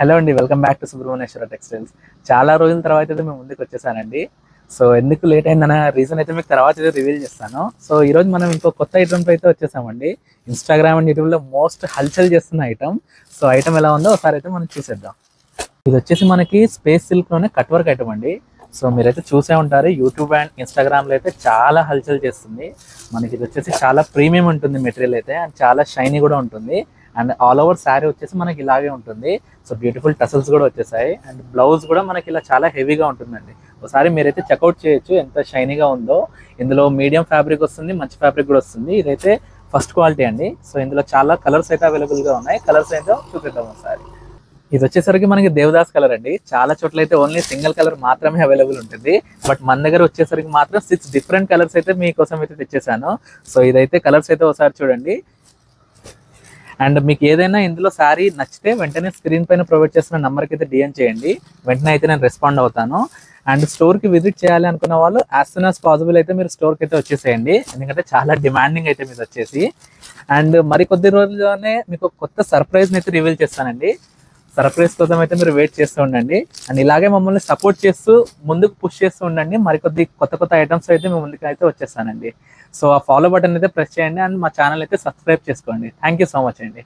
Hello అండి, welcome back to Subrahmanyeswara textiles. చాలా రోజుల తర్వాత అయితే మేము ముందుకు వచ్చేసానండి. సో ఎందుకు లేట్ అయిందన్న రీజన్ అయితే మీకు తర్వాత అయితే రివీల్ చేస్తాను. సో ఈ రోజు మనం ఇంకో కొత్త ఐటమ్తో అయితే వచ్చేసామండి. ఇన్స్టాగ్రామ్ అండ్ యూట్యూబ్లో మోస్ట్ హల్చల్ చేస్తున్న ఐటమ్. సో ఐటమ్ ఎలా ఉందో ఒకసారి అయితే మనం చూసేద్దాం. ఇది వచ్చేసి మనకి స్పేస్ సిల్క్లోనే కట్ వర్క్ ఐటమ్ అండి. సో మీరైతే చూసే ఉంటారు, యూట్యూబ్ అండ్ ఇన్స్టాగ్రామ్లో అయితే చాలా హల్చల్ చేస్తుంది. మనకి ఇది వచ్చేసి చాలా ప్రీమియం ఉంటుంది మెటీరియల్ అయితే, అండ్ చాలా షైనీ కూడా ఉంటుంది. అండ్ ఆల్ ఓవర్ శారీ వచ్చేసి మనకి ఇలాగే ఉంటుంది. సో బ్యూటిఫుల్ టసల్స్ కూడా వచ్చేసాయి, అండ్ బ్లౌజ్ కూడా మనకి ఇలా చాలా హెవీగా ఉంటుందండి. ఒకసారి మీరైతే చెక్అవుట్ చేయొచ్చు ఎంత షైనీగా ఉందో. ఇందులో మీడియం ఫ్యాబ్రిక్ వస్తుంది, మంచి ఫ్యాబ్రిక్ కూడా వస్తుంది. ఇదైతే ఫస్ట్ క్వాలిటీ అండి. సో ఇందులో చాలా కలర్స్ అయితే అవైలబుల్గా ఉన్నాయి. కలర్స్ అయితే చూపిద్దాం ఒకసారి. ఇది వచ్చేసరికి మనకి దేవదాస్ కలర్ అండి. చాలా చోట్ల అయితే ఓన్లీ సింగిల్ కలర్ మాత్రమే అవైలబుల్ ఉంటుంది, బట్ మన దగ్గర వచ్చేసరికి మాత్రం 6 డిఫరెంట్ కలర్స్ అయితే మీకోసం అయితే తెచ్చేసాను. సో ఇదైతే కలర్స్ అయితే ఒకసారి చూడండి. అండ్ మీకు ఏదైనా ఇందులో శారీ నచ్చితే వెంటనే స్క్రీన్ పైన ప్రొవైడ్ చేస్తున్న నెంబర్కి అయితే డిఎం చేయండి. వెంటనే అయితే నేను రెస్పాండ్ అవుతాను. అండ్ స్టోర్కి విజిట్ చేయాలి అనుకున్న వాళ్ళు యాజ్ సూన్ యాజ్ పాసిబుల్ అయితే మీరు స్టోర్కి అయితే వచ్చేసేయండి, ఎందుకంటే చాలా డిమాండింగ్ అయితే మీరు వచ్చేసి. అండ్ మరికొద్ది రోజుల్లోనే మీకు కొత్త సర్ప్రైజ్ని అయితే రివీల్ చేస్తానండి. సర్ప్రైజ్ కోసం అయితే మీరు వెయిట్ చేస్తూ ఉండండి. అండ్ ఇలాగే మమ్మల్ని సపోర్ట్ చేస్తూ ముందుకు పుష్ చేస్తూ ఉండండి. మరికొద్ది కొత్త ఐటమ్స్ అయితే మేము ముందుకు అయితే వచ్చేస్తానండి. సో ఆ ఫాలో బటన్ అయితే ప్రెస్ చేయండి, అండ్ మా ఛానల్ అయితే సబ్స్క్రైబ్ చేసుకోండి. థ్యాంక్ యూ సో మచ్ అండి.